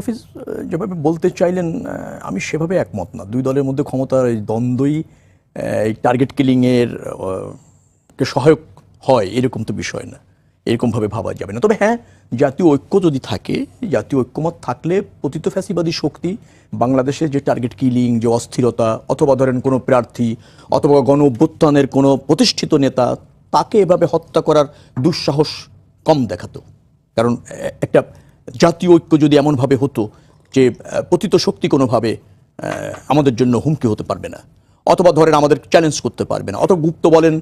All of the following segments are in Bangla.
হাফিজ যেভাবে বলতে চাইলেন আমি সেভাবে একমত না। দুই দলের মধ্যে ক্ষমতার এই দ্বন্দ্বই এই টার্গেট কিলিংয়ের কে সহায়ক হয় এরকম তো বিষয় না, এরকমভাবে ভাবা যাবে না। তবে হ্যাঁ, জাতীয় ঐক্য যদি থাকে, জাতীয় ঐক্যমত থাকলে পতিত ফ্যাসিবাদী শক্তি বাংলাদেশে যে টার্গেট কিলিং, যে অস্থিরতা, অথবা ধরেন কোনো প্রার্থী অথবা গণ অভ্যুত্থানের কোনো প্রতিষ্ঠিত নেতা, তাকে এভাবে হত্যা করার দুঃসাহস কম দেখাতো। কারণ একটা জাতীয় ঐক্য যদি এমনভাবে হতো যে পতিত শক্তি কোনোভাবে আমাদের জন্য হুমকি হতে পারবে না, অথবা ধরেন আমাদের চ্যালেঞ্জ করতে পারবে না, অথবা গুপ্ত বলেন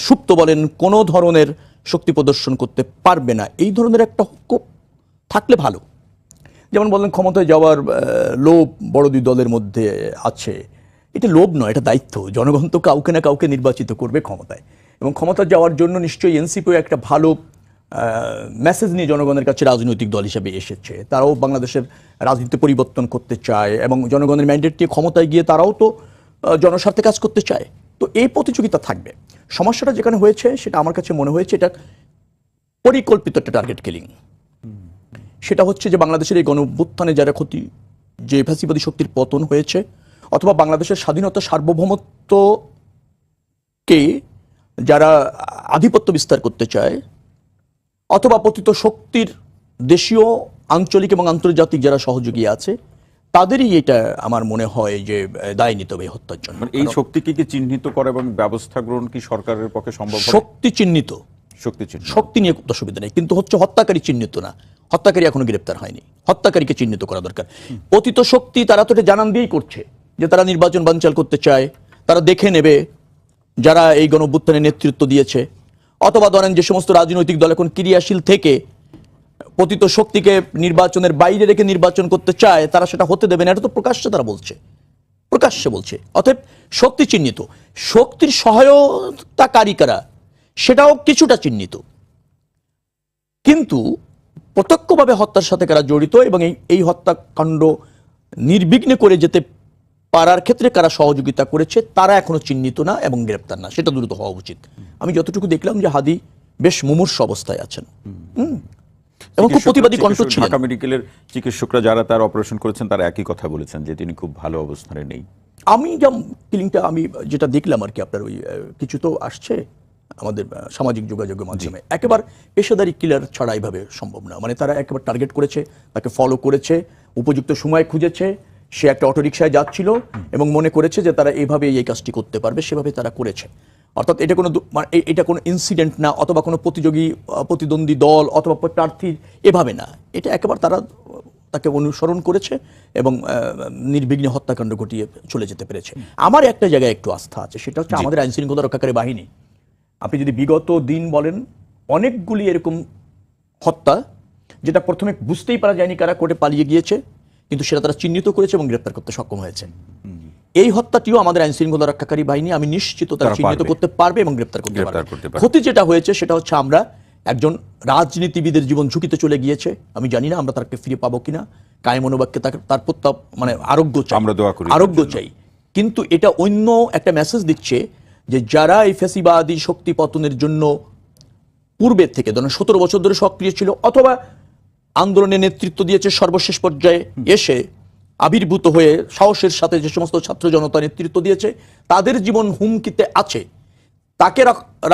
সুপ্ত বলেন কোনো ধরনের শক্তি প্রদর্শন করতে পারবে না, এই ধরনের একটা ঐক্য থাকলে ভালো। যেমন বললেন ক্ষমতায় যাওয়ার লোভ বড় দুই দলের মধ্যে আছে, এটা লোভ নয়, এটা দায়িত্ব। জনগণ তো কাউকে না কাউকে নির্বাচিত করবে ক্ষমতায়, এবং ক্ষমতা যাওয়ার জন্য নিশ্চয়ই এনসিপিও একটা ভালো মেসেজ নিয়ে জনগণের কাছে রাজনৈতিক দল হিসেবে এসেছে। তারাও বাংলাদেশের রাজনীতি পরিবর্তন করতে চায় এবং জনগণের ম্যান্ডেট দিয়ে ক্ষমতায় গিয়ে তারাও তো জনস্বার্থে কাজ করতে চায়। তো এই প্রতিযোগিতা থাকবে। সমস্যাটা যেখানে হয়েছে সেটা আমার কাছে মনে হয়েছে এটা পরিকল্পিত একটা টার্গেট কিলিং। সেটা হচ্ছে যে বাংলাদেশের এই গণঅভ্যুত্থানে যারা ক্ষতি, যে ফ্যাসিবাদী শক্তির পতন হয়েছে, অথবা বাংলাদেশের স্বাধীনতা সার্বভৌমত্বকে যারা আধিপত্য বিস্তার করতে চায়, অথবা পতিত শক্তির দেশীয়, আঞ্চলিক এবং আন্তর্জাতিক যারা সহযোগী আছে, তাদেরই এটা আমার মনে হয় যে দায় নিতে হবে হত্যার জন্য। এই শক্তিকে কি চিহ্নিত করা এবং ব্যবস্থা গ্রহণ কি সরকারের পক্ষে সম্ভব? শক্তি চিহ্নিত, শক্তি নিয়ে অসুবিধা নেই, কিন্তু হচ্ছে হত্যাকারী চিহ্নিত না। হত্যাকারী এখনো গ্রেপ্তার হয়নি, হত্যাকারীকে চিহ্নিত করা দরকার। পতিত শক্তি তারা তো এটা জানান দিয়েই করছে যে তারা নির্বাচন বানচাল করতে চায়, তারা দেখে নেবে যারা এই গণঅভ্যুত্থানের নেতৃত্ব দিয়েছে, অথবা ধরেন যে সমস্ত রাজনৈতিক দল এখন ক্রিয়াশীল থেকে পতিত শক্তিকে নির্বাচনের বাইরে রেখে নির্বাচন করতে চায়, তারা সেটা হতে দেবে না, এটা তো প্রকাশ্যে তারা বলছে, প্রকাশ্যে বলছে। অতএব শক্তি চিহ্নিত, শক্তির সহায়তাকারী কারা সেটাও কিছুটা চিহ্নিত, কিন্তু প্রত্যক্ষভাবে হত্যার সাথে কারা জড়িত এবং এই হত্যাকাণ্ড নির্বিঘ্নে করে যেতে পারার ক্ষেত্রে কারা সহযোগিতা করেছে তারা এখনো চিহ্নিত না এবং গ্রেপ্তার না, সেটা দ্রুত হওয়া উচিত। আমি যতটুকু দেখলাম যে হাদি বেশ মুমূর্ষ অবস্থায় আছেন এবং খুব প্রতিবাদী কণ্ঠ ছিলেন। ঢাকা মেডিকেলের চিকিৎসকরা যারা তার অপারেশন করেছেন তারা একই কথা বলেছেন যে তিনি খুব ভালো অবস্থানে নেই। আমি কিলিংটা আমি যেটা দেখলাম আর কি, আপনার ওই কিছু তো আসছে আমাদের সামাজিক যোগাযোগের মাধ্যমে, একেবারে পেশাদারি কিলার ছাড়া এইভাবে সম্ভব না। মানে তারা একেবারে টার্গেট করেছে, তাকে ফলো করেছে, উপযুক্ত সময় খুঁজেছে, সে একটা অটোরিকশায় যাচ্ছিল এবং মনে করেছে যে তারা এইভাবে এই কাজটি করতে পারবে, সেভাবে তারা করেছে। অর্থাৎ এটা কোনো ইনসিডেন্ট না, অথবা কোনো প্রতিদ্বন্দ্বী দল অথবা প্রার্থীর এভাবে না, এটা একেবারে তারা তাকে অনুসরণ করেছে এবং নির্বিঘ্নে হত্যাকাণ্ড ঘটিয়ে চলে যেতে পেরেছে। আমার একটা জায়গায় একটু আস্থা আছে, সেটা হচ্ছে আমাদের আইন শৃঙ্খলা রক্ষাকারী বাহিনী। আপনি যদি বিগত দিন বলেন, অনেকগুলি এরকম হত্যা যেটা প্রথমে বুঝতেই পারা যায়নি কারা কোর্টে পালিয়ে গিয়েছে, কিন্তু সেটা তারা চিহ্নিত করেছে এবং গ্রেপ্তার করতে সক্ষম হয়েছে। এই হত্যাটিও আমাদের আইন শৃঙ্খলা রক্ষাকারী বাহিনী আমি নিশ্চিত তারা চিহ্নিত করতে পারবে এবং গ্রেপ্তার করতে পারবে। ক্ষতি যেটা হয়েছে সেটা হচ্ছে আমরা একজন রাজনীতিবিদের জীবন ঝুঁকিতে চলে গিয়েছে, আমি জানি না আমরা তাকে ফিরে পাবো কিনা। কায়ে মনোবাক্যে তার মানে আরোগ্য চাই, আমরা দোয়া করি, আরোগ্য চাই। কিন্তু এটা অন্য একটা মেসেজ দিচ্ছে যে যারা এই ফ্যাসিবাদী শক্তি পতনের জন্য পূর্বের থেকে ধরেন 17 বছর ধরে সক্রিয় ছিল, অথবা আন্দোলনের নেতৃত্ব দিয়েছে, সর্বশেষ পর্যায়ে এসে আবির্ভূত হয়ে সাহসের সাথে যে সমস্ত ছাত্র জনতা নেতৃত্ব দিয়েছে, তাদের জীবন হুমকিতে আছে, তাকে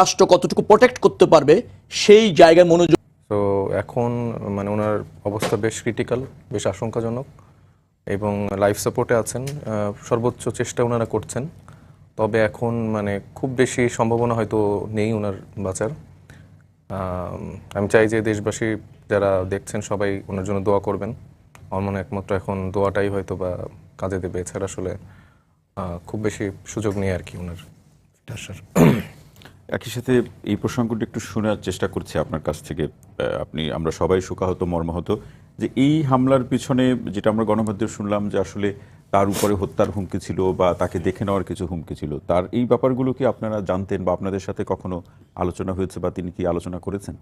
রাষ্ট্র কতটুকু প্রোটেক্ট করতে পারবে সেই জায়গায় মনোযোগ। তো এখন মানে ওনার অবস্থা বেশ ক্রিটিক্যাল, বেশ আশঙ্কাজনক, এবং লাইফ সাপোর্টে আছেন। সর্বোচ্চ চেষ্টা ওনারা করছেন, তবে এখন মানে খুব বেশি সম্ভাবনা হয়তো নেই ওনার বাঁচার। আমি চাই যে দেশবাসী যারা দেখছেন সবাই ওনার জন্য দোয়া করবেন। আমার মনে একমাত্র এখন দোয়াটাই হয়তো বা কাজে দেবে, এছাড়া আসলে খুব বেশি সুযোগ নেই আর কি ওনার আসার। একই সাথে এই প্রসঙ্গটি একটু শোনার চেষ্টা করছি আপনার কাছ থেকে। আমরা সবাই শোকাহত, মর্মাহত যে এই হামলার পিছনে যেটা আমরা গণমাধ্যমে শুনলাম যে আসলে তার উপরে হত্যার হুমকি ছিল বা তাকে দেখে নেওয়ার কিছু হুমকি ছিল, তার এই ব্যাপারগুলো কি আপনারা জানতেন বা আপনাদের সাথে কখনো আলোচনা হয়েছে বা তিনি কি আলোচনা করেছেন?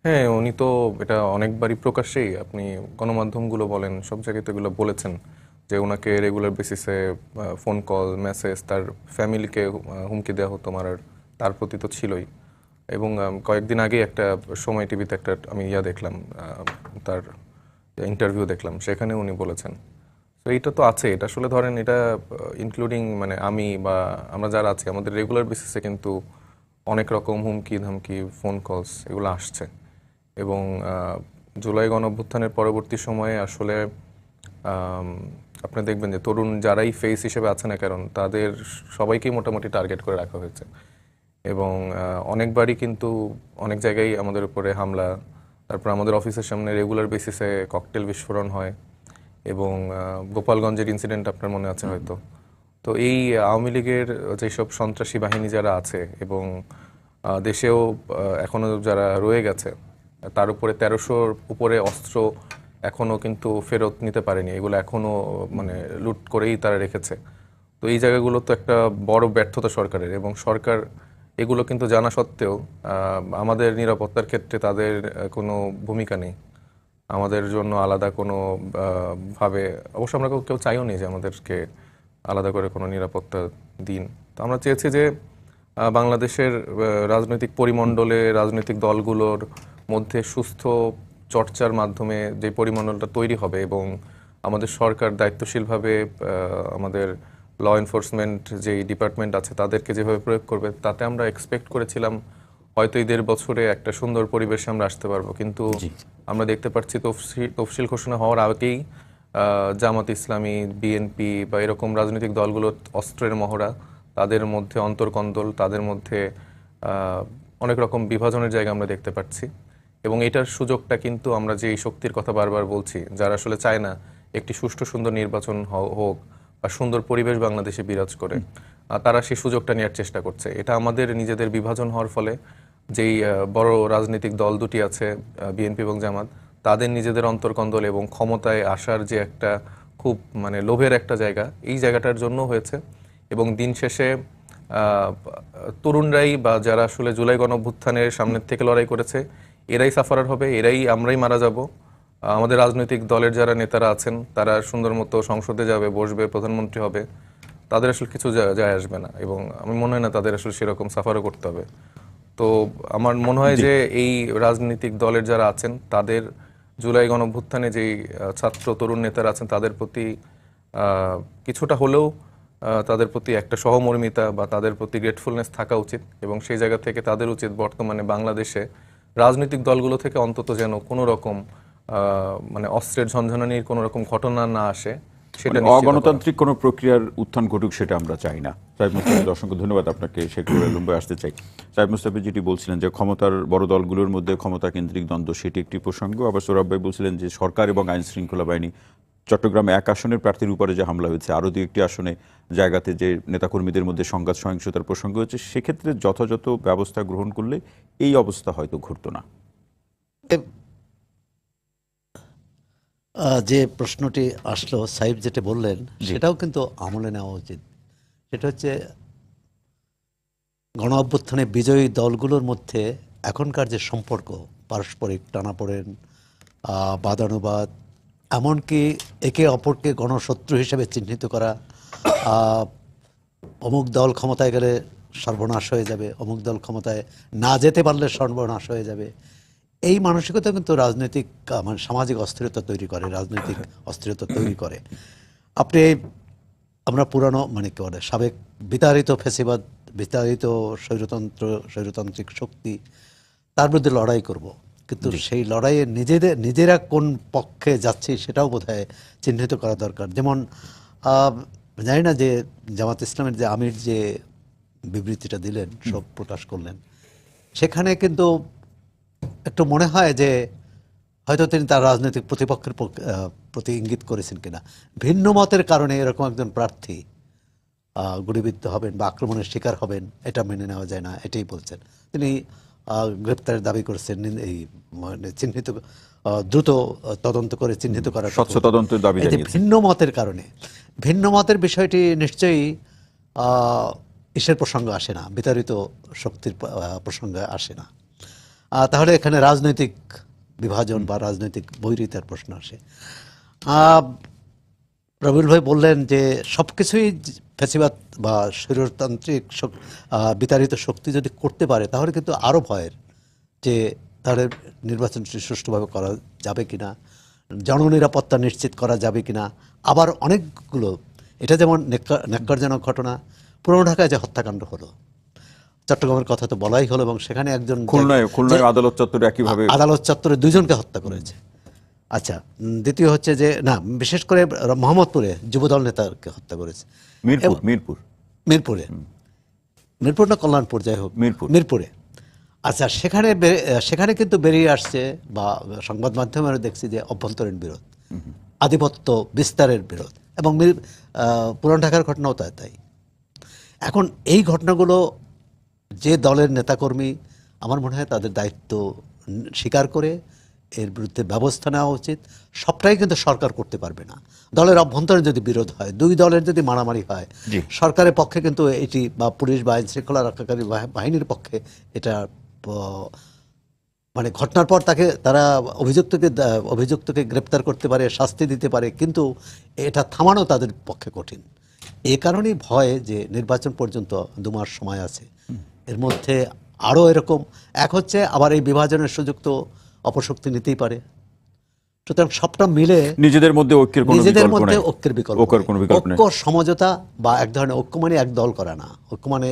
হ্যাঁ, উনি তো এটা অনেকবারই প্রকাশ্যেই, আপনি গণমাধ্যমগুলো বলেন সব জায়গায় তো এগুলো বলেছেন যে ওনাকে রেগুলার বেসিসে ফোন কল, মেসেজ, তার ফ্যামিলিকে হুমকি দেওয়া হতো মারার, তার প্রতি তো ছিলই। এবং কয়েকদিন আগে একটা সময় টিভিতে একটা আমি দেখলাম, তার ইন্টারভিউ দেখলাম, সেখানে উনি বলেছেন। তো এইটা তো আছে, এটা আসলে ধরেন এটা ইনক্লুডিং মানে আমি বা আমরা যারা আছি আমাদের রেগুলার বেসিসে কিন্তু অনেক রকম হুমকি ধামকি ফোন কলস এগুলো আসছে। এবং জুলাই গণঅভ্যুত্থানের পরবর্তী সময়ে আসলে আম, আপনি দেখবেন যে তরুণ যারাই ফেস হিসেবে আছে না কারণ তাদের সবাইকেই মোটামুটি টার্গেট করে রাখা হয়েছে। এবং অনেকবারই কিন্তু অনেক জায়গায় আমাদের উপরে হামলা, তারপর আমাদের অফিসের সামনে রেগুলার বেসিসে ককটেল বিস্ফোরণ হয়। এবং গোপালগঞ্জের ইনসিডেন্ট আপনার মনে আছে হয়তো। তো এই আওয়ামী লীগের যেসব সন্ত্রাসী বাহিনী যারা আছে এবং দেশেও এখনো যারা রয়ে গেছে, তার উপরে 1300-র উপরে অস্ত্র এখনো কিন্তু ফেরত নিতে পারেনি, এগুলো এখনো মানে লুট করেই তারা রেখেছে। তো এই জায়গাগুলো তো একটা বড় ব্যর্থতা সরকারের, এবং সরকার এগুলো কিন্তু জানা সত্ত্বেও আমাদের নিরাপত্তার ক্ষেত্রে তাদের কোনো ভূমিকা নেই। আমাদের জন্য আলাদা কোনো ভাবে, অবশ্য আমরা কেউ চাইও নি যে আমাদেরকে আলাদা করে কোনো নিরাপত্তা দিন। তো আমরা চেয়েছি যে বাংলাদেশের রাজনৈতিক পরিমণ্ডলে রাজনৈতিক দলগুলোর মধ্যে সুস্থ চর্চার মাধ্যমে যে পরিমণ্ডলটা তৈরি হবে এবং আমাদের সরকার দায়িত্বশীলভাবে আমাদের ল এনফোর্সমেন্ট যেই ডিপার্টমেন্ট আছে তাদেরকে যেভাবে প্রয়োগ করবে, তাতে আমরা এক্সপেক্ট করেছিলাম হয়তো এই 1.5 বছরে একটা সুন্দর পরিবেশে আমরা আসতে পারবো। কিন্তু আমরা দেখতে পাচ্ছি তফসিল ঘোষণা হওয়ার আগেই জামাত ইসলামী, বিএনপি বা এরকম রাজনৈতিক দলগুলো অস্ত্রের মহড়া, তাদের মধ্যে অন্তর্কন্দল, তাদের মধ্যে অনেক রকম বিভাজনের জায়গা আমরা দেখতে পাচ্ছি। এবং এটার সুযোগটা কিন্তু আমরা যে এই শক্তির কথা বারবার বলছি, যারা আসলে চায় না একটি সুষ্ঠু সুন্দর নির্বাচন হোক বা সুন্দর পরিবেশ বাংলাদেশে বিরাজ করে, তারা সেই সুযোগটা নেওয়ার চেষ্টা করছে। এটা আমাদের নিজেদের বিভাজন হওয়ার ফলে যেই বড় রাজনৈতিক দল দুটি আছে বিএনপি এবং জামাত, তাদের নিজেদের অন্তর্কন্দল এবং ক্ষমতায় আসার যে একটা খুব মানে লোভের একটা জায়গা, এই জায়গাটার জন্য হয়েছে। এবং দিন শেষে তরুণরাই বা যারা আসলে জুলাই গণঅভ্যুত্থানের সামনের থেকে লড়াই করেছে, এরাই সাফারার হবে, আমরাই মারা যাব। আমাদের রাজনৈতিক দলের যারা নেতারা আছেন তারা সুন্দর মতো সংসদে যাবে, বসবে, প্রধানমন্ত্রী হবে, তাদের আসলে কিছু যায় আসবে না। এবং আমি মনে হয় না তাদের আসলে সেরকম সাফারও করতে হবে। তো আমার মনে হয় যে এই রাজনৈতিক দলের যারা আছেন তাদের জুলাই গণঅভ্যুত্থানে যেই ছাত্র তরুণ নেতারা আছেন তাদের প্রতি কিছুটা হলেও তাদের প্রতি একটা সহমর্মিতা বা তাদের প্রতি গ্রেটফুলনেস থাকা উচিত। এবং সেই জায়গা থেকে তাদের উচিত বর্তমানে বাংলাদেশে রাজনৈতিক দলগুলো থেকে অন্তত যেন কোনো রকম মানে অস্ত্রের ঝনঝনানির কোনো রকম ঘটনা না আসে, সেটা নিশ্চিত করা। অগণতান্ত্রিক কোনো প্রক্রিয়ার উত্থান ঘটুক সেটা আমরা চাই না। সাহেব মুস্তাফিজ, অসংখ্য ধন্যবাদ আপনাকে। শেখ লম্বে আসতে চাই। সাহেব মুস্তাফিজ যেটি বলছিলেন যে ক্ষমতার বড় দলগুলোর মধ্যে ক্ষমতা কেন্দ্রিক দ্বন্দ্ব, সেটি একটি প্রসঙ্গ। আবার সৌরভ ভাই বলছিলেন যে সরকার এবং আইন শৃঙ্খলা বাহিনী চট্টগ্রামে 1 আসনের প্রার্থীর উপরে যে হামলা হয়েছে, আরও 2-1টি আসনে জায়গাতে যে নেতাকর্মীদের মধ্যে সংঘাত সহিংসতার প্রসঙ্গ হয়েছে, সেক্ষেত্রে যথাযথ ব্যবস্থা গ্রহণ করলে এই অবস্থা হয়তো ঘটতো না। যে প্রশ্নটি আসলো, সাহেব যেটা বললেন সেটাও কিন্তু আমলে নেওয়া উচিত। সেটা হচ্ছে গণ অভ্যুত্থানে বিজয়ী দলগুলোর মধ্যে এখনকার যে সম্পর্ক, পারস্পরিক টানাপোড়েন, বাদানুবাদ, এমনকি একে অপরকে গণশত্রু হিসেবে চিহ্নিত করা, অমুক দল ক্ষমতায় গেলে সর্বনাশ হয়ে যাবে, অমুক দল ক্ষমতায় না যেতে পারলে সর্বনাশ হয়ে যাবে, এই মানসিকতা কিন্তু রাজনৈতিক মানে সামাজিক অস্থিরতা তৈরি করে, রাজনৈতিক অস্থিরতা তৈরি করে। আপনি আমরা পুরানো মানে কি বলে সাবেক বিতাড়িত ফ্যাসিবাদ, বিতাড়িত স্বৈরতান্ত্রিক শক্তি, তার বিরুদ্ধে লড়াই করব, কিন্তু সেই লড়াইয়ে নিজেরা কোন পক্ষে যাচ্ছি সেটাও বোধহয় চিহ্নিত করা দরকার। যেমন জানি না যে জামাত ইসলামের যে আমির যে বিবৃতিটা দিলেন, শোক প্রকাশ করলেন, সেখানে কিন্তু একটু মনে হয় যে হয়তো তিনি তার রাজনৈতিক প্রতিপক্ষের প্রতি ইঙ্গিত করেছেন কিনা। ভিন্ন মতের কারণে এরকম একজন প্রার্থী গুলিবিদ্ধ হবেন বা আক্রমণের শিকার হবেন, এটা মেনে নেওয়া যায় না, এটাই বলছেন তিনি। গ্রেপ্তারের দাবি করছেন, এই মানে চিহ্নিত দ্রুত তদন্ত করে চিহ্নিত করার স্বচ্ছ তদন্তের দাবি জানিয়েছেন। ভিন্ন মতের কারণে, ভিন্ন মতের বিষয়টি নিশ্চয়ই ইসের প্রসঙ্গ আসে না, বিতাড়িত শক্তির প্রসঙ্গে আসে না। তাহলে এখানে রাজনৈতিক বিভাজন বা রাজনৈতিক বৈরিতার প্রশ্ন আসে। রবিউল ভাই বললেন যে সব কিছুই ফ্যাসিবাদ বা স্বৈরতান্ত্রিক বিতাড়িত শক্তি যদি করতে পারে তাহলে কিন্তু আরও ভয়ের যে তাহলে নির্বাচনটি সুষ্ঠুভাবে করা যাবে কিনা, জননিরাপত্তা নিশ্চিত করা যাবে কিনা। আবার অনেকগুলো, এটা যেমন ন্যাক্কারজনক ঘটনা, পুরনো ঢাকায় যে হত্যাকাণ্ড হলো, চট্টগ্রামের কথা তো বলাই হলো, এবং সেখানে একজন খুলনায় আদালত চত্বরে একইভাবে আদালত চত্বরে 2 জনকে হত্যা করেছে। আচ্ছা, দ্বিতীয় হচ্ছে যে না, বিশেষ করে মোহাম্মদপুরে যুবদল নেতাকে হত্যা করেছে মিরপুর না কল্যাণপুর, যাই হোক মিরপুরে। আচ্ছা, সেখানে কিন্তু বেরিয়ে আসছে, বা সংবাদ মাধ্যমে আমরা দেখছি যে অভ্যন্তরীণ বিরোধ, আধিপত্য বিস্তারের বিরোধ, এবং পুরান ঢাকার ঘটনাও তাই। এখন এই ঘটনাগুলো যে দলের নেতাকর্মী, আমার মনে হয় তাদের দায়িত্ব স্বীকার করে এর বিরুদ্ধে ব্যবস্থা নেওয়া উচিত। সবটাই কিন্তু সরকার করতে পারবে না। দলের অভ্যন্তরে যদি বিরোধ হয়, 2 দলের যদি মারামারি হয়, সরকারের পক্ষে কিন্তু এটি, বা পুলিশ বা আইন শৃঙ্খলা রক্ষাকারী বাহিনীর পক্ষে এটা মানে ঘটনার পর তারা অভিযুক্তকে গ্রেপ্তার করতে পারে, শাস্তি দিতে পারে, কিন্তু এটা থামানো তাদের পক্ষে কঠিন। এ কারণেই ভয় যে নির্বাচন পর্যন্ত 2 মাস সময় আছে, এর মধ্যে আরও এরকম এক হচ্ছে, আবার এই বিভাজনের সুযোগ তো অপশক্তি নিতেই পারে। সুতরাং সবটা মিলে নিজেদের মধ্যে ঐক্যের বিকল্প, ঐক্য সমঝোতা বা এক ধরনের ঐক্য মানে এক দল করা না, ঐক্য মানে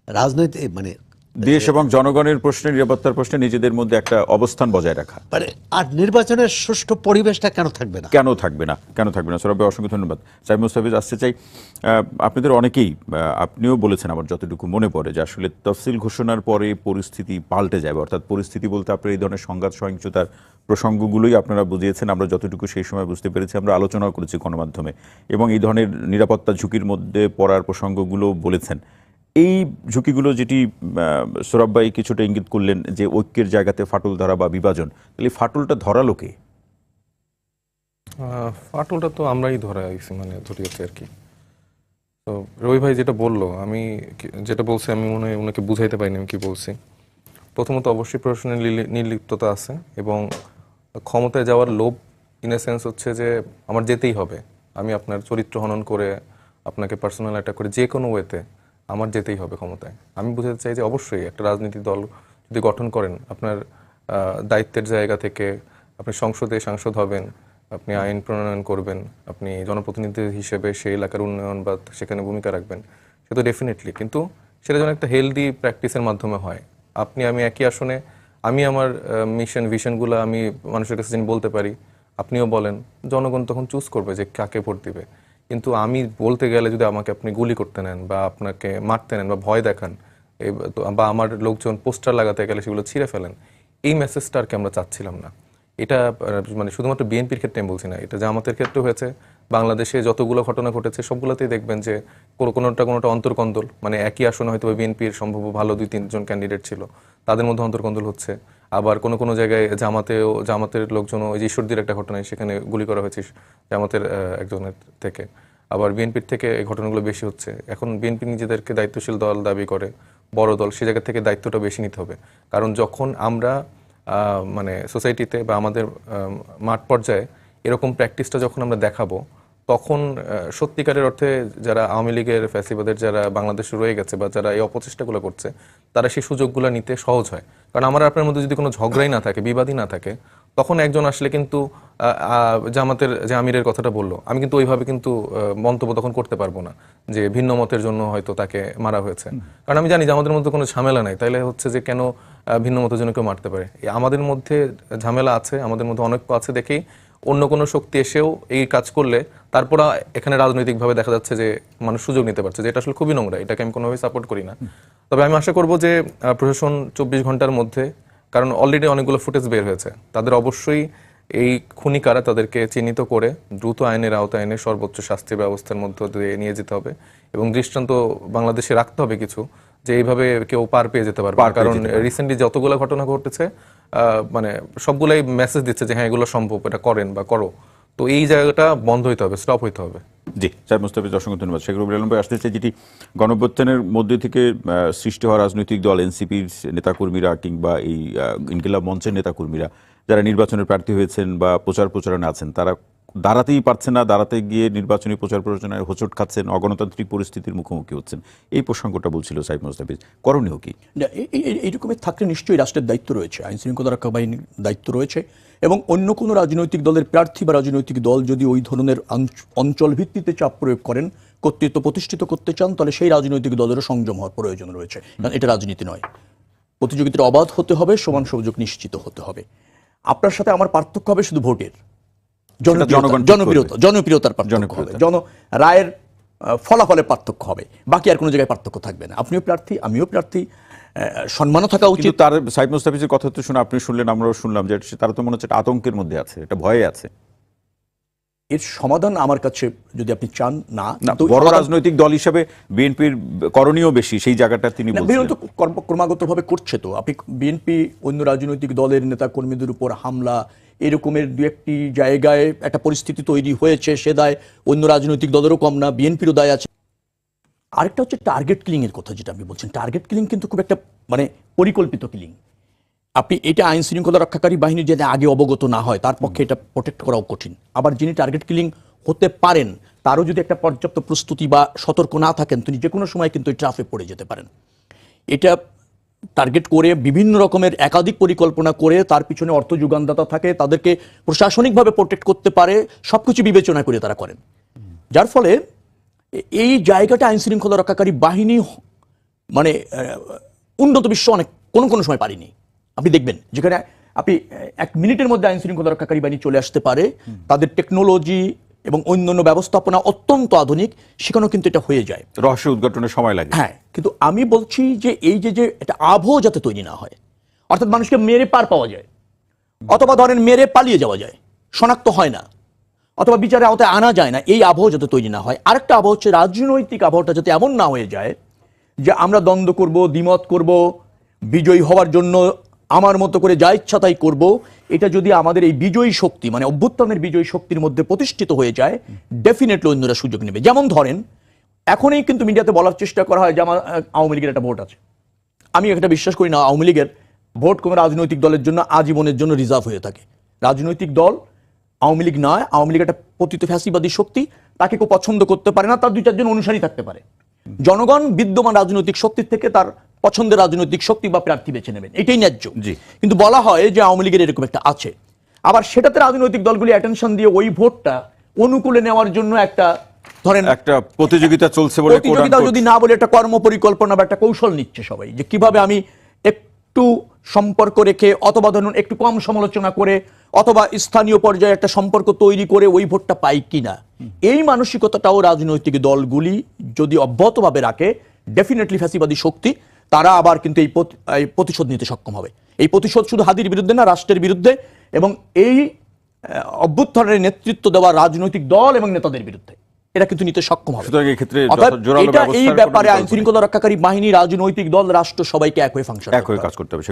রাজনৈতিক, মানে দেশ এবং জনগণের প্রশ্নে, নিরাপত্তার প্রশ্নে নিজেদের মধ্যে একটা অবস্থান বজায় রাখা। আর নির্বাচনের সুষ্ঠু পরিবেশটা কেন থাকবে না? সৌরভ, অসংখ্য ধন্যবাদ। সাইদ মুস্তাফিজ, আসতে চাই, আপনাদের অনেকেই, আপনিও বলেছেন আমার যতটুকু মনে পড়ে, যে আসলে তফসিল ঘোষণার পরে পরিস্থিতি পাল্টে যাবে। অর্থাৎ পরিস্থিতি বলতে আপনার এই ধরনের সংঘাত সহিংসতার প্রসঙ্গগুলোই আপনারা বুঝিয়েছেন। আমরা যতটুকু সেই সময় বুঝতে পেরেছি, আমরা আলোচনাও করেছি গণমাধ্যমে, এবং এই ধরনের নিরাপত্তা ঝুঁকির মধ্যে পড়ার প্রসঙ্গগুলো বলেছেন। এই ঝুঁকিগুলো, যেটি সৌরভ ভাই কিছুটা ইঙ্গিত করলেন, যে ঐক্যের জায়গাতে ফাটল ধরা বা বিভাজন, তাহলে ফাটলটা ধরালো কে? ফাটলটা তো আমরাই ধরিয়েছি আর কি। তো রবি ভাই যেটা বললো, আমি যেটা বলছি, আমি ওনাকে বুঝাইতে পারিনি আমি কি বলছি। প্রথমত অবশ্যই প্রশাসনের নির্লিপ্ততা আছে, এবং ক্ষমতায় যাওয়ার লোভ, ইন এ সেন্স হচ্ছে যে আমার যেতেই হবে, আমি আপনার চরিত্র হনন করে, আপনাকে পার্সোনাল অ্যাটাক করে, যে কোনো ওয়েতে আমার যেতেই হবে ক্ষমতায়। আমি বুঝাতে চাই যে অবশ্যই একটা রাজনৈতিক দল যদি গঠন করেন, আপনার দায়িত্বের জায়গা থেকে আপনি সংসদে সাংসদ হবেন, আপনি আইন প্রণয়ন করবেন, আপনি জনপ্রতিনিধি হিসেবে সেই এলাকার উন্নয়ন বা সেখানে ভূমিকা রাখবেন, সে তো ডেফিনেটলি, কিন্তু সেটা যেন একটা হেলদি প্র্যাকটিসের মাধ্যমে হয়। আমি একই আসনে, আমি আমার মিশন ভিশনগুলো আমি মানুষের কাছে যিনি বলতে পারি, আপনিও বলেন, জনগণ তখন চুজ করবে যে কাকে ভোট দিবে। কিন্তু আমি বলতে গেলে যদি আমাকে আপনি গুলি করতে নেন, বা আপনাকে মারতে নেন, বা ভয় দেখান, বা আমার লোকজন পোস্টার লাগাতে গেলে সেগুলো ছিঁড়ে ফেলেন, এই মেসেজটা আর কি আমরা চাচ্ছিলাম না। এটা শুধুমাত্র বিএনপির ক্ষেত্রে আমি বলছি না, এটা জামাতের ক্ষেত্রে হয়েছে। বাংলাদেশে যতগুলো ঘটনা ঘটেছে সবগুলোতেই দেখবেন যে কোনোটা অন্তর্কন্দল, একই আসনে হয়তো বিএনপির সম্ভব ভালো 2-3 জন ক্যান্ডিডেট ছিল, তাদের মধ্যে অন্তর্কন্দল হচ্ছে। আবার কোনো জায়গায় জামাতের লোকজন, ওই যে ঈশ্বরদীর একটা ঘটনায় সেখানে গুলি করা হয়েছে জামাতের একজনের থেকে। আবার বিএনপির থেকে এই ঘটনাগুলো বেশি হচ্ছে। এখন বিএনপি নিজেদেরকে দায়িত্বশীল দল দাবি করে, বড় দল, সে জায়গা থেকে দায়িত্বটা বেশি নিতে হবে। কারণ যখন আমরা সোসাইটিতে বা আমাদের মাঠ পর্যায়ে এরকম প্র্যাকটিসটা যখন আমরা দেখাবো, তখন সত্যিকারের অর্থে যারা আওয়ামী লীগের ফ্যাসিবাদের যারা বাংলাদেশে রয়ে গেছে, বা যারা এই অপচেষ্টাগুলো করছে, তারা সেই সুযোগগুলো নিতে সহজ হয়। কারণ আমার আপনার মধ্যে যদি কোনো ঝগড়াই না থাকে, বিবাদই না থাকে, তখন একজন আসলে কিন্তু জামাতের যে আমিরের কথাটা বললো, আমি কিন্তু ওইভাবে কিন্তু মন্তব্য তখন করতে পারবো না যে ভিন্ন মতের জন্য হয়তো তাকে মারা হয়েছে। কারণ আমি জানি যে আমাদের মধ্যে কোনো ঝামেলা নাই, তাইলে হচ্ছে যে কেন ভিন্ন মতের জন্য কেউ মারতে পারে। আমাদের মধ্যে ঝামেলা আছে, আমাদের মধ্যে অনৈক্য আছে দেখেই অন্য কোনো শক্তি এসেও এই কাজ করলে তারপর এখানে রাজনৈতিকভাবে দেখা যাচ্ছে যে মানুষ সুযোগ নিতে পারছে, যেটা আসলে খুবই নোংরা। এটাকে আমি কোনোভাবেই সাপোর্ট করি না। তবে আমি আশা করব যে প্রশাসন 24 ঘন্টার মধ্যে, কারণ অলরেডি অনেকগুলো ফুটেজ বের হয়েছে, তাদের অবশ্যই এই খুনি কারা তাদেরকে চিহ্নিত করে দ্রুত আইনের আওতায় এনে সর্বোচ্চ শাস্তির ব্যবস্থার মধ্য দিয়ে নিয়ে যেতে হবে, এবং দৃষ্টান্ত বাংলাদেশে রাখতে হবে কিছু, যে এইভাবে কেউ পার পেয়ে যেতে পারবে। কারণ রিসেন্টলি যতগুলো ঘটনা ঘটেছে, সবগুলাই মেসেজ দিচ্ছে যে হ্যাঁ, এগুলো সম্ভব, এটা করেন বা করো। তো এই জায়গাটা বন্ধ হইতে হবে, স্টপ হইতে হবে। জি, স্যার মুস্তাফিজ, অসংখ্য ধন্যবাদ। শেখ রবিউল আলম ভাই, আসতে চাই, যেটি গণঅভ্যুত্থানের মধ্যে থেকে সৃষ্টি হওয়া রাজনৈতিক দল, এনসিপির নেতাকর্মীরা কিংবা এই ইনকিলাব মঞ্চের নেতাকর্মীরা যারা নির্বাচনের প্রার্থী হয়েছেন বা প্রচারণা আছেন, তারা দাঁড়াতেই পারছে না, দাঁড়াতে গিয়ে নির্বাচনী প্রচার প্রচারণায় হোঁচট খাচ্ছেন, অগণতান্ত্রিক পরিস্থিতির মুখোমুখি হচ্ছেন, এই প্রসঙ্গটা বলছিল সাইদ মোস্তাফিজ। করণীয় কি? না, এইরকমের থাকলে নিশ্চয়ই রাষ্ট্রের দায়িত্ব রয়েছে, আইন শৃঙ্খলা রক্ষা বাহিনীর দায়িত্ব রয়েছে, এবং অন্য কোনো রাজনৈতিক দলের প্রার্থী বা রাজনৈতিক দল যদি ওই ধরনের অঞ্চল ভিত্তিতে চাপ প্রয়োগ করেন, কর্তৃত্ব প্রতিষ্ঠিত করতে চান, তাহলে সেই রাজনৈতিক দলেরও সংযম হওয়ার প্রয়োজন রয়েছে। কারণ এটা রাজনীতি নয়, প্রতিযোগিতার অবাধ হতে হবে, সমান সুযোগ নিশ্চিত হতে হবে। আপনার সাথে আমার পার্থক্য হবে শুধু ভোটের জনপ্রিয়তার পার্থক্য হবে, রায়ের ফলাফলের পার্থক্য হবে, বাকি আর কোনো জায়গায় পার্থক্য থাকবে না। আপনিও প্রার্থী, আমিও প্রার্থী, সম্মানও থাকা উচিত। তার সাইদ মোস্তাফিজের কথা তো শুনে আপনি শুনলেন, আমরাও শুনলাম যে তারা তো মনে হচ্ছে একটা আতঙ্কের মধ্যে আছে, এটা ভয়ে আছে। এর সমাধান আমার কাছে যদি আপনি চান, না বড় রাজনৈতিক দল হিসেবে বিএনপির করণীয় বেশি, সেই জায়গাটা তিনি বিএনপি তো ক্রমাগতভাবে করছে। তো আপনি বিএনপি অন্য রাজনৈতিক দলের নেতা কর্মীদের উপর হামলা, এরকমের দু একটি জায়গায় একটা পরিস্থিতি তৈরি হয়েছে, সে দায় অন্য রাজনৈতিক দলেরও কম না, বিএনপিরও দায় আছে। আরেকটা হচ্ছে টার্গেট কিলিং এর কথা যেটা আপনি বলছেন। টার্গেট কিলিং কিন্তু খুব একটা পরিকল্পিত কিলিং। আপনি এটা আইন শৃঙ্খলা রক্ষাকারী বাহিনী যদি আগে অবগত না হয়, তার পক্ষে এটা প্রোটেক্ট করাও কঠিন। আবার যিনি টার্গেট কিলিং হতে পারেন, তারও যদি একটা পর্যাপ্ত প্রস্তুতি বা সতর্ক না থাকেন, তিনি যে কোনো সময় কিন্তু ট্রাফে পড়ে যেতে পারেন। এটা টার্গেট করে বিভিন্ন রকমের একাধিক পরিকল্পনা করে তার পিছনে অর্থ যোগানদাতা থাকে, তাদেরকে প্রশাসনিকভাবে প্রোটেক্ট করতে পারে, সবকিছু বিবেচনা করে তারা করেন। যার ফলে এই জায়গাটা আইন শৃঙ্খলা রক্ষাকারী বাহিনী উন্নত বিশ্ব অনেক কোনো সময় পারেনি। আপনি দেখবেন যেখানে আপনি 1 মিনিটের মধ্যে আইন শৃঙ্খলা রক্ষাকারী বাহিনী চলে আসতে পারে, তাদের টেকনোলজি এবং অন্যান্য ব্যবস্থাপনা অত্যন্ত আধুনিক, সেখানেও কিন্তু এটা হয়ে যায়। রহস্য উদ্ঘাটনের সময় লাগে। হ্যাঁ, কিন্তু আমি বলছি যে এই যে একটা আবহ যাতে তৈরি না হয়, অর্থাৎ মানুষকে মেরে পার পাওয়া যায়, অথবা ধরেন মেরে পালিয়ে যাওয়া যায়, শনাক্ত হয় না, অথবা বিচারের আওতায় আনা যায় না, এই আবহ যাতে তৈরি না হয়। আরেকটা আবহ হচ্ছে রাজনৈতিক আবহটা যাতে এমন না হয়ে যায় যে আমরা দ্বন্দ্ব করব, দ্বিমত করব, বিজয়ী হওয়ার জন্য আমার মতো করে যা ইচ্ছা তাই করব। এটা যদি আমাদের এই বিজয়ী শক্তি অভ্যুত্থানের বিজয়ী শক্তির মধ্যে প্রতিষ্ঠিত হয়ে যায়, ডেফিনেটলি অন্যরা সুযোগ নেবে। যেমন ধরেন, এখনই কিন্তু মিডিয়াতে বলার চেষ্টা করা হয় যে আমার আওয়ামী লীগের একটা ভোট আছে। আমি এটা বিশ্বাস করি না। আওয়ামী লীগের ভোট কোনো রাজনৈতিক দলের জন্য আজীবনের জন্য রিজার্ভ হয়ে থাকে। রাজনৈতিক দল আওয়ামী লীগ নয়, আওয়ামী লীগ একটা পতিত ফ্যাসিবাদী শক্তি, তাকে কেউ পছন্দ করতে পারে না, তার 2-4 জন অনুসারী থাকতে পারে। জনগণ বিদ্যমান রাজনৈতিক শক্তির থেকে তার পছন্দের রাজনৈতিক শক্তি বা প্রার্থী বেছে নেবেন, এটাই ন্যায্য। কিন্তু বলা হয় যে আওয়ামী লীগের এরকম একটা আছে, আবার সেটাতে রাজনৈতিক দলগুলি অ্যাটেনশন দিয়ে ওই ভোটটা অনুকূলে নেওয়ার জন্য একটা ধরেন একটা প্রতিযোগিতা চলছে বলে, প্রতিযোগিতা যদি না বলে একটা কর্মপরিকল্পনা বা একটা কৌশল নিচ্ছে সবাই, যে কিভাবে আমি একটু সম্পর্ক রেখে, অথবা ধরুন একটু কম সমালোচনা করে, অথবা স্থানীয় পর্যায়ে একটা সম্পর্ক তৈরি করে ওই ভোটটা পাই কিনা। এই মানসিকতাটাও রাজনৈতিক দলগুলি যদি অব্যাহতভাবে রাখে, ডেফিনেটলি ফ্যাসিবাদী শক্তি তারা আবার কিন্তু এই প্রতিশোধ নিতে সক্ষম হবে। এই প্রতিশোধ শুধু হাদির বিরুদ্ধে না, রাষ্ট্রের বিরুদ্ধে এবং এই অভ্যুত্থানের নেতৃত্ব দেওয়া রাজনৈতিক দল এবং নেতাদের বিরুদ্ধে এটা কিন্তু নিতে সক্ষম হবে। এই ব্যাপারে আইন শৃঙ্খলা রক্ষাকারী বাহিনী, রাজনৈতিক দল, রাষ্ট্র সবাইকে এক হয়ে কাজ করতে হবে।